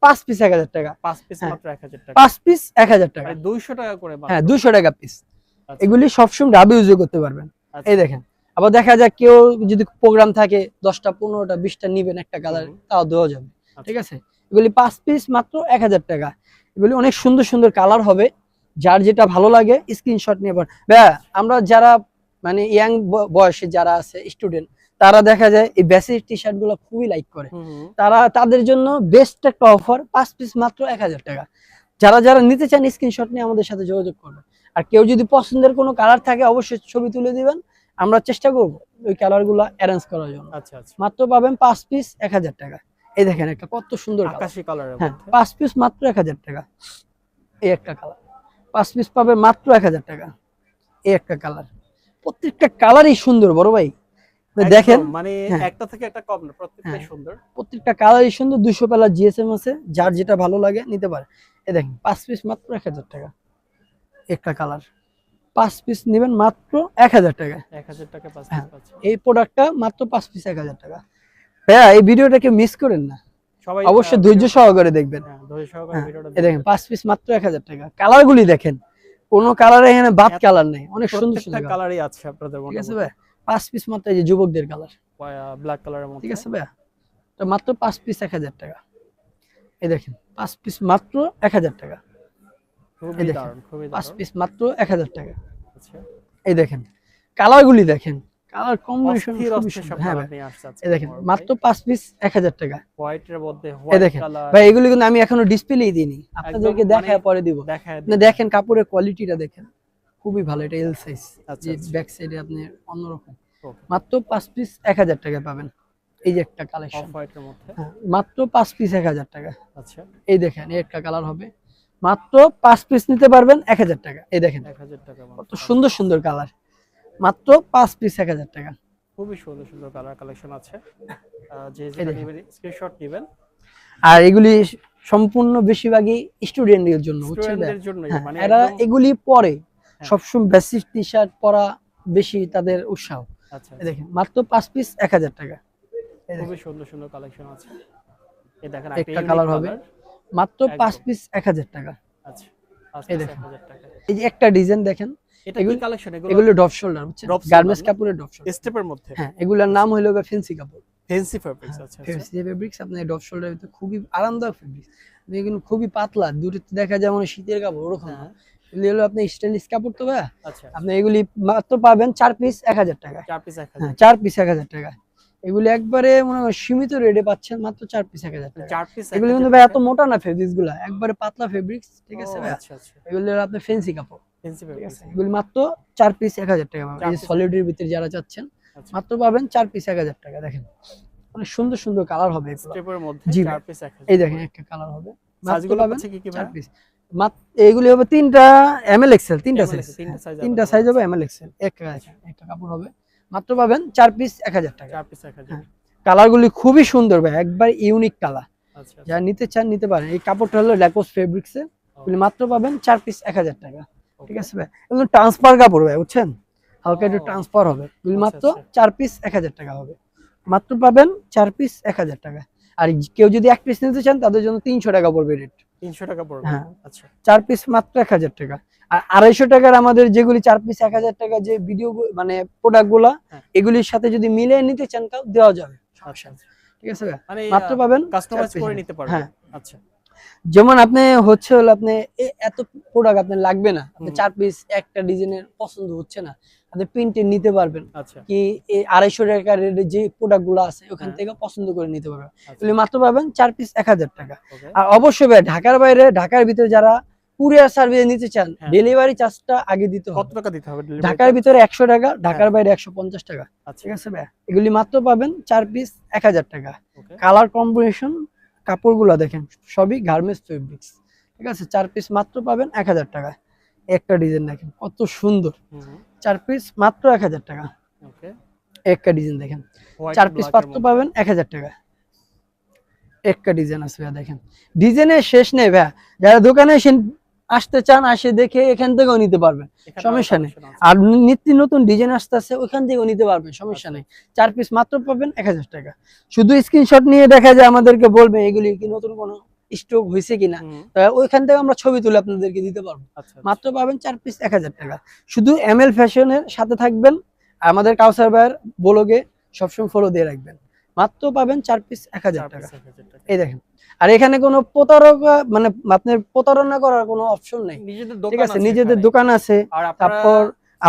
5 পিস 1000 টাকা। 5 পিস হ্যাঁ। মাত্র 1000 টাকা। 5 পিস 1000 টাকা। মানে 200 টাকা করে মাত্র। হ্যাঁ 200 টাকা পিস। আচ্ছা। এগুলি সবসময় রাব ইউজ করতে পারবেন। আচ্ছা। এই দেখেন, আবার দেখা যায় কেউ যদি প্রোগ্রাম থাকে 10টা 15টা 20টা নিবেন একটা কালার, তাও দেওয়া যাবে। ঠিক আছে, এগুলি 5 পিস মাত্র 1000 টাকা। এগুলি অনেক সুন্দর সুন্দর কালার হবে, যার যেটা ভালো লাগে স্ক্রিনশট নিয়ে পারেন। ভাইয়া আমরা যারা মানে ইয়াং বয়সে যারা আছে স্টুডেন্ট, তারা দেখা যায় এই বেসিক টি-শার্ট গুলো খুবই লাইক করে। তারা তাদের জন্য বেস্ট একটা অফার, 5 পিস মাত্র 1000 টাকা। যারা যারা নিতে চান স্ক্রিনশট নিয়ে আমাদের সাথে যোগাযোগ করবেন। আর কেউ যদি পছন্দের কোনো কালার থাকে অবশ্যই ছবি তুলে দিবেন, আমরা চেষ্টা করব ওই কালারগুলো অ্যারেঞ্জ করার জন্য। আচ্ছা আচ্ছা। মাত্র পাবেন 5 পিস 1000 টাকা। এই দেখেন একটা কত সুন্দর আকাশী কালারের হ্যাঁ, মধ্যে। 5 পিস মাত্র 1000 টাকা। এই একটা কালার 5 পিস পাবে মাত্র 1000 টাকা। এই একটা কালার, প্রত্যেকটা কালারই সুন্দর বড় ভাই। দেখেন একদম, মানে হ্যাঁ। একটা থেকে একটা কম না, প্রত্যেকটাই হ্যাঁ। সুন্দর। প্রত্যেকটা কালারই সুন্দর। 200 কালার জিএসএম আছে, যার যেটা ভালো লাগে নিতে পারে। এই দেখেন 5 পিস মাত্র 1000 টাকা। একটা কালার 5 পিস নেবেন মাত্র 1000 টাকা। 1000 টাকা 5 পিস হ্যাঁ, পাচ্ছেন। এই প্রোডাক্টটা মাত্র 5 পিস 1000 টাকা। ভাইয়া এই ভিডিওটাকে মিস করেন না, সবাই অবশ্যই ধৈর্য সহকারে দেখবেন। হ্যাঁ, ধৈর্য সহকারে হ্যাঁ, ভিডিওটা এই দেখেন 5 পিস মাত্র 1000 টাকা। কালারগুলি দেখেন, কোনো কালারে এখানে বাদ কালার নেই, অনেক সুন্দর প্রত্যেকটা সুন্দর কালার। কালারই আছে আপনাদের ঠিক আছে মোটামুটি। ভাই, 5 পিস মাত্র, এই যে যুবকদের কালার, ব্ল্যাক কালারের মধ্যে। ঠিক আছে ভাইয়া, তো মাত্র 5 পিস 1000 টাকা। এই দেখেন 5 পিস মাত্র 1000 টাকা। খুবই এই দেখেন দারুণ, খুবই 5 দারুণ। পিস মাত্র 1000 টাকা। আচ্ছা। এই দেখেন কালারগুলি দেখেন, কালার কম্বিনেশন অস্থির খুবই অস্থির সব সুন্দর। হ্যাঁ কালার ভাই, নিয়ে আসছে আজকে এই দেখেন বড় মাত্র ভাই। 5 পিস 1000 টাকা। হোয়াইটের মধ্যে এই হোয়াইট দেখেন কালার। ভাই, এগুলি কিন্তু আমি এখনো ডিসপ্লেই দিইনি, আপনাদেরকে একদম দেখায় মানে পরে দিব। দেখায় আপনি দেখেন কাপড়ের কোয়ালিটিটা দেখেন, খুবই ভালো। এটা এল সাইজ, আচ্ছা, যে আচ্ছা। ব্যাক সাইডে আপনি অন্যরকম। Okay. মাত্র 5 পিস 1000 টাকা পাবেন। এই যে একটা কালেকশন, অফ হোয়াইটের মধ্যে। মাত্র 5 পিস 1000 টাকা। আচ্ছা। এই দেখেন এই একটা কালার হবে, মাত্র 5 পিস নিতে পারবেন 1000 টাকা। এই দেখেন 1000 টাকা কত মাত্র। সুন্দর সুন্দর কালার, মাত্র 5 পিস 1000 টাকা। খুবই সুন্দর সুন্দর কালার কালেকশন আছে। যে এই যেটা দেখেন। নেবেন স্ক্রিনশট নেবেন। আর এগুলি সম্পূর্ণ বেশিরভাগই স্টুডেন্টদের জন্য, বুঝছেন ভাই? স্টুডেন্টদের জন্যই হ্যাঁ, মানে এরা একদম। এগুলি পরে হ্যাঁ। সবসময় বেসিক টি শার্ট পরা বেশি তাদের উৎসাহ। আচ্ছা, এই দেখেন মাত্র 5 পিস 1000 টাকা। এই দেখেন খুবই সুন্দর সুন্দর কালেকশন আছে। এই দেখেন একটা কালার হবে, মাত্র 5 একদম। পিস 1000 টাকা। আচ্ছা। আচ্ছা, এই দেখেন 1000 টাকা। এই যে একটা ডিজাইন দেখেন, এটা কি এগুলো- কালেকশন? এগুলো ডপ শোল্ডার, বুঝছেন, Drop shoulder গার্মেন্টস না? কাপড়ের ডপ শোল্ডার। স্টেপের মধ্যে। হ্যাঁ, এগুলোর নাম হলো ফ্যান্সি কাপড়, ফ্যান্সি ফেব্রিক্স। আচ্ছা, আচ্ছা। Fancy fabrics. আপনি ডপ শোল্ডার ভিতরে খুবই আরামদায়ক ফেব্রিক্স, এগুলো খুবই পাতলা, দূরে দেখা যায় মানে শীতের কাপড় ওরকম না। হ্যাঁ। এগুলি হলো আপনি স্টাইলিশ কাপড় তো ভাই। আচ্ছা। আপনি এগুলি মাত্র পাবেন 4 পিস 1000 টাকা। 4 পিস 1000। হ্যাঁ, 4 পিস 1000 টাকা। এগুলি একবারে মনে হয় সীমিত রেটে পাচ্ছেন, মাত্র 4 পিস 1000 টাকা। 4 পিস এগুলি কিন্তু ভাই এত মোটা না ফেব্রিক্স গুলা, একবারে পাতলা ফেব্রিক্স, ঠিক আছে ভাই। আচ্ছা, আচ্ছা। এগুলি হলো আপনার ফ্যান্সি কাপড়, ফ্যান্সি ঠিক ফেব্রিক্স। আছে। এগুলি মাত্র 4 পিস 1000 টাকা পাবেন। 4 এই যে piece সলিডের ভিতরে যারা চাচ্ছেন আচ্ছা। মাত্র পাবেন 4 পিস 1000 টাকা। দেখেন অনেক সুন্দর সুন্দর কালার হবে এগুলো। স্টেপের মধ্যে জি 4 ভাই। পিস 1000। এই দেখেন একটা কালার হবে, মাত্র সাইজগুলো পাবেন হচ্ছে কি কি 4 ভাই? পিস। এইগুলি হবে 3টা এমএল এক্সেল, 3টা ML সাইজ, তিনটা size 3টা available সাইজ হবে এমএল এক্সেল। একটা কাপড় হবে, মাত্র পাবেন 4 পিস 1000 টাকা। 4 পিস 1000। হ্যাঁ, কালারগুলি খুবই সুন্দর ভাই, একবার ইউনিক কালার। আচ্ছা যারা নিতে চান নিতে পারেন। এই কাপড়টা হলো ল্যাকোস ফেব্রিক্সে, এগুলি মাত্র পাবেন 4 পিস 1000 টাকা। ঠিক আছে ভাই, এগুলো ট্রান্সফার কাপড় ভাই, বুঝছেন, হালকা একটু ট্রান্সফার হবে। এগুলি মাত্র 4 পিস 1000 টাকা হবে, মাত্র পাবেন 4 পিস 1000 টাকা। আর কেউ যদি এক পিস নিতে চান তাদের জন্য 300 টাকা পড়বে রেট। 300 টাকা পড়বে। হ্যাঁ, আচ্ছা 4 পিস মাত্র 1000 টাকা। আর 250 টাকার আমাদের যেগুলি 4 পিস 1000 টাকা যে ভিডিও মানে প্রোডাক্ট গুলা, হ্যাঁ। এগুলির সাথে যদি মিলিয়ে নিতে চান তাও দেওয়া যাবে, সমস্যা নেই। ঠিক আছে ভাই, মানে মাত্র পাবেন কাস্টমাইজ 4 পিস। করে নিতে পারবেন। হ্যাঁ, আচ্ছা যেমন আপনি হচ্ছে হলো আপনি এত প্রোডাক্ট আপনার লাগবে না, আপনি 4 পিস একটা ডিজাইনের পছন্দ হচ্ছে না, আপনি প্রিন্টে নিতে পারবেন। আচ্ছা কি এই 250 টাকার যে প্রোডাক্ট গুলো আছে ওখান হ্যাঁ। থেকে পছন্দ করে নিতে পারবেন। আচ্ছা এগুলি মাত্র পাবেন 4 পিস 1000 টাকা। ওকে। আর অবশ্যই ভাই ঢাকার বাইরে, ঢাকার ভিতরে যারা কুরিয়ার সার্ভিস নিতে চান, হ্যাঁ। ডেলিভারি চার্জটা আগে দিতে কত হবে। টাকা দিতে হবে delivery ঢাকার charge? ভিতরে 100 টাকা, ঢাকার বাইরে 150 টাকা। আচ্ছা ঠিক আছে ভাই, এগুলি মাত্র পাবেন 4 পিস 1000 টাকা। ওকে। কালার কম্বিনেশন, কাপড়গুলো দেখেন সবই গার্মেন্টস ফেব্রিক্স। ঠিক আছে, 4 পিস মাত্র পাবেন 1000 টাকা। একটা ডিজাইন দেখেন কত সুন্দর, 4 পিস মাত্র 1000 টাকা। ওকে। একটা ডিজাইন দেখেন, হোয়াইট 4 পিস মাত্র পাবেন 1000 টাকা। একটা ডিজাইন আছে ভাই, দেখেন ডিজাইনের শেষ নেই ভাই। যারা দোকানে আসতে চান আসে দেখে এখান থেকেও নিতে পারবেন, সমস্যা নেই। আর নিত্য নতুন ডিজাইন আসতেছে ওখান থেকেও নিতে পারবেন, সমস্যা নেই। 4 পিস মাত্র পাবেন 1000 টাকা। শুধু স্ক্রিনশট নিয়ে দেখা যায় আমাদেরকে বলবে এগুলি কি নতুন কোনো স্টক হয়েছে কিনা, ওইখান থেকে আমরা ছবি তুলে আপনাদেরকে দিতে পারবো। মাত্র পাবেন 4 পিস 1000 টাকা। শুধু এমএল ফ্যাশনের সাথে থাকবেন, আমাদের কাউসার ভাইয়ের ব্লগে সবসময় ফলো দিয়ে রাখবেন। মাত্র পাবেন 4 পিস 1000 টাকা। এই দেখেন, আর এখানে কোনো প্রতারণা মানে আপনার প্রতারণা করার কোনো অপশন নেই। ঠিক আছে, নিজেদের দোকান আছে, তারপর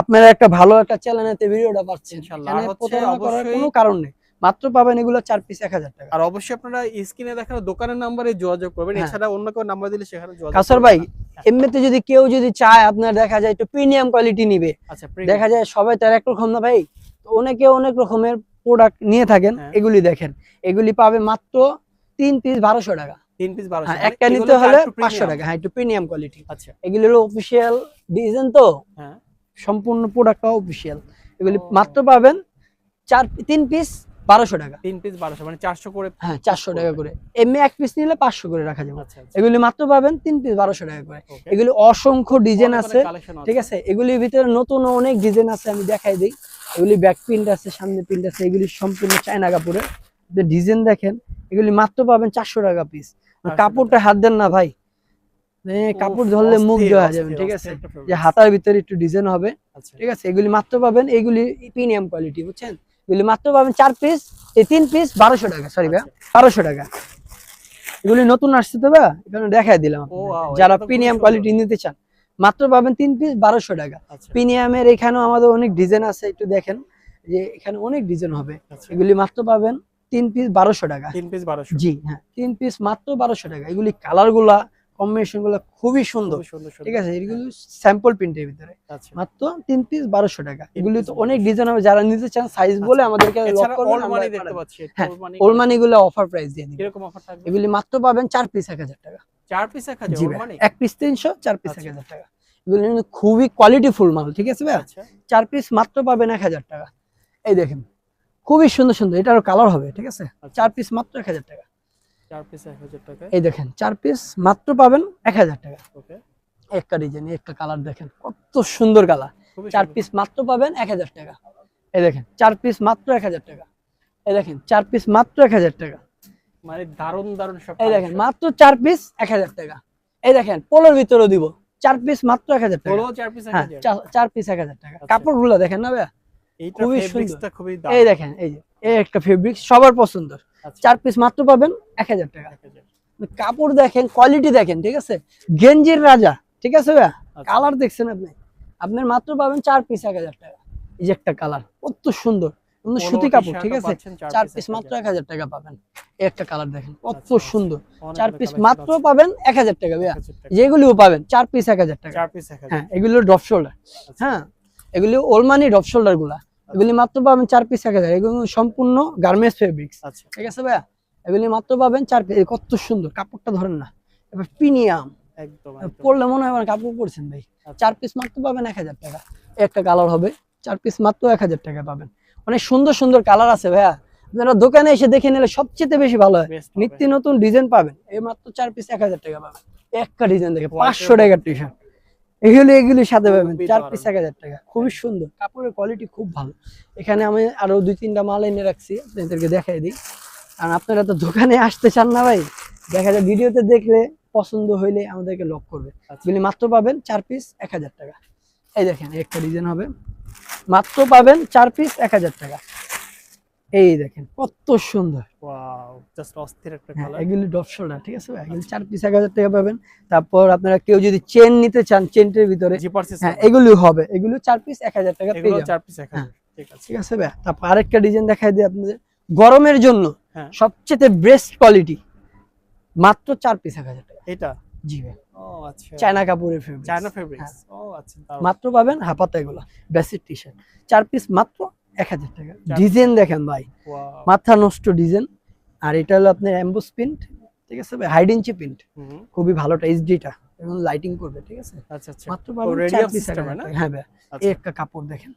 আপনারা একটা ভালো একটা চ্যানেলেতে ভিডিওটা পাচ্ছেন, এখানে প্রতারণা করার কোনো কারণ নেই। মাত্র পাবেন এগুলো 4 পিস 1000 টাকা। আর অবশ্যই আপনারা স্ক্রিনে দেখানো দোকানের নম্বরে যোগাযোগ করবেন, এছাড়া অন্য কেউ নাম্বার দিলে সেখানে যোগাযোগ কাউসার ভাই, এমনিতে যদি কেউ যদি চায় আপনার দেখা যায় একটু প্রিমিয়াম কোয়ালিটি নিবে, আচ্ছা দেখা যায় সবাই তার এক রকম না ভাই, তো অনেকে অনেক রকমের প্রোডাক্ট নিয়ে থাকেন। এগুলি দেখেন, এগুলি পাবে মাত্র 3 পিস 1200 টাকা। 3 পিস 1200, একটা নিতে হলে 500 টাকা। হ্যাঁ, একটু প্রিমিয়াম কোয়ালিটি। আচ্ছা এগুলি হলো অফিশিয়াল ডিজাইন, তো হ্যাঁ সম্পূর্ণ প্রোডাক্টটা অফিশিয়াল। এগুলি মাত্র পাবেন 3 পিস 1200 টাকা। 3 পিস 1200 মানে 400 করে। হ্যাঁ, 400 টাকা করে। এমনি এক পিস নিলে 500 করে রাখা যাবে। আচ্ছা এগুলি মাত্র পাবেন 3 পিস 1200 টাকা করে। এগুলি অসংখ্য ডিজাইন আছে, ঠিক আছে। এগুলির ভিতরে নতুন অনেক ডিজাইন আছে, আমি দেখাই দিই। এগুলি ব্যাক প্রিন্ট আছে, সামনে প্রিন্ট আছে, এগুলি সম্পূর্ণ চায়না কাপড়ে। ডিজাইন দেখেন, এগুলি মাত্র পাবেন 400 টাকা পিস। কাপড়টা হাত দেন না ভাই, কাপড় ধরলে মুখ দেওয়া যাবে। ঠিক আছে, যে হাতার ভিতরে একটু ডিজাইন হবে। ঠিক আছে, এগুলি মাত্র পাবেন, এগুলি প্রিমিয়াম কোয়ালিটি, বুঝছেন। এগুলি মাত্র পাবেন 4 পিস, এই 3 পিস 1200 টাকা। সরি ভাই, 1200 টাকা। এগুলি নতুন আসছে তো ভাই, এখানে দেখাই দিলাম। যারা প্রিমিয়াম কোয়ালিটি নিতে চান মাত্র পাবেন 3 পিস 1200 টাকা। প্রিমিয়ামের এখানেও আমাদের অনেক ডিজাইন আছে, একটু দেখেন যে এখানে অনেক ডিজাইন হবে। এগুলি মাত্র পাবেন 3 পিস 1200 টাকা। 3 পিস 1200, জি হ্যাঁ, 3 পিস মাত্র 1200 টাকা। এগুলি কালার গুলা কম্বিনেশন গুলা খুবই সুন্দর। ঠিক আছে, এগুলো স্যাম্পল প্রিন্টের ভিতরে। মাত্র 3 পিস 1200 টাকা। এগুলি তো অনেক ডিজাইন হবে, যারা নিতে চান সাইজ বলে আমাদেরকে লক করবেন। আমরা দেখতে পাচ্ছি ওল মানি গুলো অফার প্রাইস দিয়ে দিই। কিরকম অফার থাকবে? এগুলি মাত্র পাবেন 4 পিস 1000 টাকা। 4 পিস 1000 ওল মানি? এক পিস 300, 4 পিস 1000 টাকা। এগুলি কিন্তু খুবই কোয়ালিটি ফুল মাল। ঠিক আছে ভাই, 4 পিস মাত্র পাবেন 1000 টাকা। এই দেখেন খুবই সুন্দর সুন্দর, এটারও কালার হবে। ঠিক আছে, 4 পিস মাত্র 1000 টাকা। 4 পিস 1000 টাকা। এই দেখেন 4 পিস মাত্র পাবেন 1000 টাকা। ওকে, একটা ডিজাইন, একটা কালার দেখেন কত সুন্দর কালার। 4 পিস মাত্র পাবেন 1000 টাকা। এই দেখেন 4 পিস মাত্র 1000 টাকা। এই দেখেন 4 পিস মাত্র 1000 টাকা। মানে দারুন দারুন সব। এই দেখেন মাত্র 4 পিস 1000 টাকা। এই দেখেন পোলোর ভিতরেও দিব 4 পিস মাত্র 1000 টাকা। Polo 4 piece 1000? 4 পিস 1000 টাকা। কাপড়গুলো দেখেন না ভাই, এইটা খুবই ফেব্রিক্সটা খুবই দারুন। এই দেখেন, এই যে এই একটা ফেব্রিক্স সবার পছন্দ। 4 পিস মাত্র পাবেন 1000 টাকা। কাপড় দেখেন, কোয়ালিটি দেখেন। ঠিক আছে, গেঞ্জির রাজা। ঠিক আছে ভাই, কালার দেখছেন আপনি, আপনার মাত্র পাবেন 4 পিস 1000 টাকা। এই যে একটা কালার কত সুন্দর, সুতি কাপড়। ঠিক আছে, 4 পিস মাত্র 1000 টাকা পাবেন। এই একটা কালার দেখেন কত সুন্দর, 4 পিস মাত্র পাবেন 1000 টাকা ভাইয়া। যেগুলিও পাবেন 4 পিস 1000 টাকা। 4 পিস 1000। হ্যাঁ, এগুলো ড্রপ শোল্ডার। হ্যাঁ, এগুলি ওলমানি ড্রপ শোল্ডার গুলা। এগুলি মাত্র পাবেন 4 পিস 1000। এগুলো সম্পূর্ণ গার্মেন্টস ফেব্রিক্স। ঠিক আছে ভাইয়া, এগুলি মাত্র পাবেন 4 পিস। কত সুন্দর কাপড়টা, ধরেন না। এবার প্রিমিয়াম একদম পড়লে মনে হয় আমার কাপড় পরছেন ভাই। আচ্ছা। 4 পিস মাত্র পাবেন 1000 টাকা। একটা কালার হবে, 4 পিস মাত্র 1000 টাকা পাবেন। অনেক সুন্দর সুন্দর কালার আছে ভাইয়া, আপনারা দোকানে এসে দেখে নিলে সবচেয়ে বেশি ভালো হয়। বেস্ট হবে। নিত্য নতুন ডিজাইন পাবেন, এই মাত্র 4 পিস 1000 টাকা পাবেন। একটা ডিজাইন দেখে White 500 এর টাকার টি শার্ট, এগুলির সাথে পাবেন খুবই 4 দারুণ। পিস 1000 টাকা। খুবই সুন্দর, কাপড়ের কোয়ালিটি খুব ভালো। এখানে আমি আরো 2-3টা মাল এনে রাখছি, আপনাদেরকে দেখাই দিই। কারণ আপনারা তো দোকানে আসতে চান না ভাই, দেখা যায় ভিডিওতে দেখলে পছন্দ হইলে আমাদেরকে লক করবে। আচ্ছা। এগুলি মাত্র পাবেন 4 পিস 1000 টাকা। এই দেখেন একটা ডিজাইন হবে, মাত্র পাবেন 4 পিস 1000 টাকা। এই দেখেন কত সুন্দর। ওয়াও, জাস্ট অস্থির একটা হ্যাঁ, কালার। এগুলি ডপ শোল্ডার, ঠিক আছে ভাই? এগুলি 4 পিস 1000 টাকা পাবেন। তারপর আপনারা কেউ যদি চেন নিতে চান, চেনটের ভিতরে, জিপার হ্যাঁ সিস্টেম। এগুলি হবে, এগুলো 4 পিস 1000 টাকা পেয়ে এগুলো যাবেন। 4 পিস 1000। হ্যাঁ। ঠিক আছে। ঠিক আছে ভাই? তারপর আরেকটা ডিজাইন দেখাই দিই আপনাদের, গরমের জন্য হ্যাঁ। সবচেয়ে বেস্ট কোয়ালিটি, মাত্র 4 পিস 1000 টাকা। এটা? জি ভাই, ও আচ্ছা। চায়না কাপড়ের ফেব্রিক, চায়না ফেব্রিক্স। ও আচ্ছা, দারুণ। মাত্র পাবেন হাফাতা, এগুলো বেসিক টি শার্ট 4 পিস মাত্র 1000 টাকা। 4 ডিজাইন দেখেন ভাই, ওয়াও। মাথা নষ্ট ডিজাইন। আর এটা হলো আপনার এমবোস প্রিন্ট, ঠিক আছে ভাই? হাইড ইঞ্চি প্রিন্ট, হুম। খুবই ভালোটা, এইচডিটা এবং লাইটিং করবে, ঠিক আছে? আচ্ছা আচ্ছা। মাত্র পাবেন রেডিয়াম 4 পিস সিস্টেম 1000 না? টাকা। হ্যাঁ ভাই, আচ্ছা। এই একটা কাপড় দেখেন,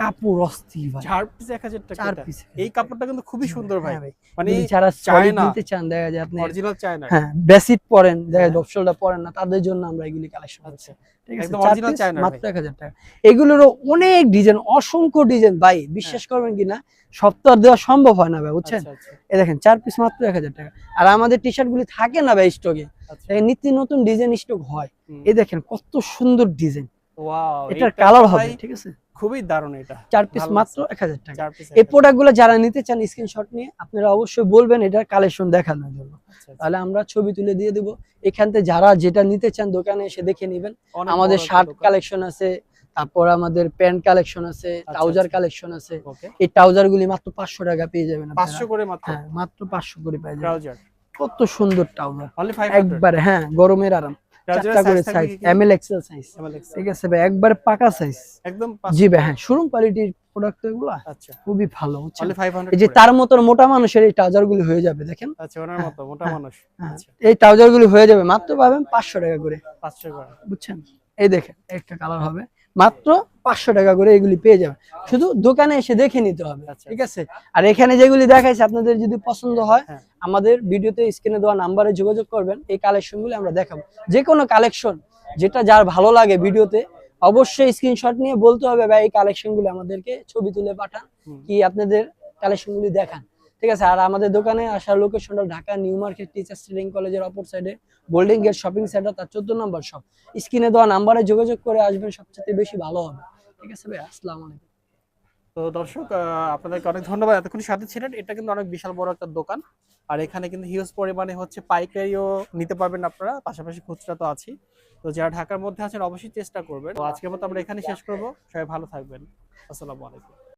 কাপড় অস্থির ভাই। 4 পিস 1000 টাকা 4 এটা? পিস এই কাপড়টা কিন্তু খুবই সুন্দর ভাই। হ্যাঁ ভাই, মানে যদি যারা সলিড চায়না, নিতে চান, দেখা যায় আপনি অরিজিনাল চায়না। হ্যাঁ বেসিক পরেন, দেখা যায় হ্যাঁ। ডপশলটা পরেন না, তাদের জন্য আমরা এগুলি কালেকশন করছি। আচ্ছা। ঠিক আছে, একদম 4 অরিজিনাল পিস চায়না মাত্র ভাই। 1000 টাকা। এগুলোরও অনেক ডিজাইন, অসংখ্য ডিজাইন ভাই, বিশ্বাস করবেন কিনা সপ্তাহ দেওয়া সম্ভব হয় না ভাই, বুঝছেন? আচ্ছা আচ্ছা। এই দেখেন 4 পিস মাত্র 1000 টাকা। আর আমাদের টি শার্ট গুলি থাকে না ভাই স্টকে, আচ্ছা। নিত্য নতুন ডিজাইন স্টক হয়। হুম। এই দেখেন কত সুন্দর ডিজাইন, ওয়াও, এটার এইটা কালার তো হবে, ভাই ঠিক আছে? খুবই দারুণ এটা। 4 পিস ভালো মাত্র লাগছে। 1000 টাকা। 4 পিস এই 1000। প্রোডাক্টগুলো যারা নিতে চান স্ক্রিনশট নিয়ে আপনারা অবশ্যই বলবেন এটার কালেকশন দেখানোর জন্য, আচ্ছা, আচ্ছা। তাহলে আমরা ছবি তুলে দিয়ে দেব। এখান থেকে যারা যেটা নিতে চান দোকানে এসে দেখে নেবেন। অনেক আমাদের বড় একটা শার্ট দোকান। কালেকশন আছে, তারপর আমাদের প্যান্ট কালেকশন আছে, ট্রাউজার আচ্ছা। কালেকশন আছে। ওকে। এই ট্রাউজার গুলি মাত্র 500 টাকা পেয়ে যাবেন আপনারা। 500 করে মাত্র হ্যাঁ, মাত্র 500 করে পেয়ে যাবেন। ট্রাউজার। কত সুন্দর ট্রাউজার, অনলি 500। একবারে হ্যাঁ গরমের আরাম। ট্রাউজারের 4টা করে সাইজ থাকবে সাইজ, কি কি? ML XL size, MLX। ঠিক আছে ভাই? একবারে পাকা সাইজ। একদম জি 500। ভাই, হ্যাঁ শোরুম কোয়ালিটির প্রোডাক্ট এগুলো আচ্ছা। খুবই ভালো, বুঝছেন? অনলি 500 এই যে করে। তার মতো মোটা মানুষের এই ট্রাউজার গুলি হয়ে যাবে, দেখেন। আচ্ছা, ওনার হ্যাঁ, মতো মোটা হ্যাঁ, মানুষ। হ্যাঁ, আচ্ছা। এই ট্রাউজার গুলি হয়ে যাবে, মাত্র পাবেন 500 টাকা করে, 500 করে। বুঝছেন? এই দেখেন একটা কালার হবে, মাত্র 500 টাকা করে এগুলি পেয়ে যাবেন। শুধু দোকানে এসে দেখে নিতে হবে, আচ্ছা। ঠিক আছে? আর এখানে যেগুলি দেখাইছে আপনাদের যদি পছন্দ হয়, হ্যাঁ। আমাদের ভিডিওতে স্ক্রিনে দেওয়া নাম্বারে যোগাযোগ করবেন, এই কালেকশনগুলো আমরা দেখাবো। যে কোনো কালেকশন যেটা যার ভালো লাগে ভিডিওতে অবশ্যই স্ক্রিনশট নিয়ে বলতে হবে ভাই এই কালেকশনগুলো আমাদেরকে ছবি তুলে পাঠান, হুম। কি আপনাদের কালেকশনগুলি দেখান, ঠিক আছে? আর আমাদের দোকানে আসার লোকেশনটা Dhaka new market teachers training কলেজের অপর সাইডে গোল্ডেন গেট শপিং সেন্টার, তার 14 নম্বর শপ। স্ক্রিনে দেওয়া নাম্বারে যোগাযোগ করে আসবেন, সবচেয়ে বেশি ভালো হবে, ঠিক আছে ভাই? আসসালামু আলাইকুম। তো দর্শক, আপনাদেরকে অনেক ধন্যবাদ এতক্ষণ সাথে ছিলেন। এটা কিন্তু অনেক বিশাল বড় একটা দোকান, আর এখানে কিন্তু হিউজ পরিমাণে হচ্ছে পাইকারিও নিতে পারবেন আপনারা, পাশাপাশি খুচরা তো আছি। তো যারা ঢাকার মধ্যে আছেন অবশ্যই চেষ্টা করবেন। তো আজকের মতো আমরা এখানে শেষ করব। সবাই ভালো থাকবেন। আসসালামু আলাইকুম।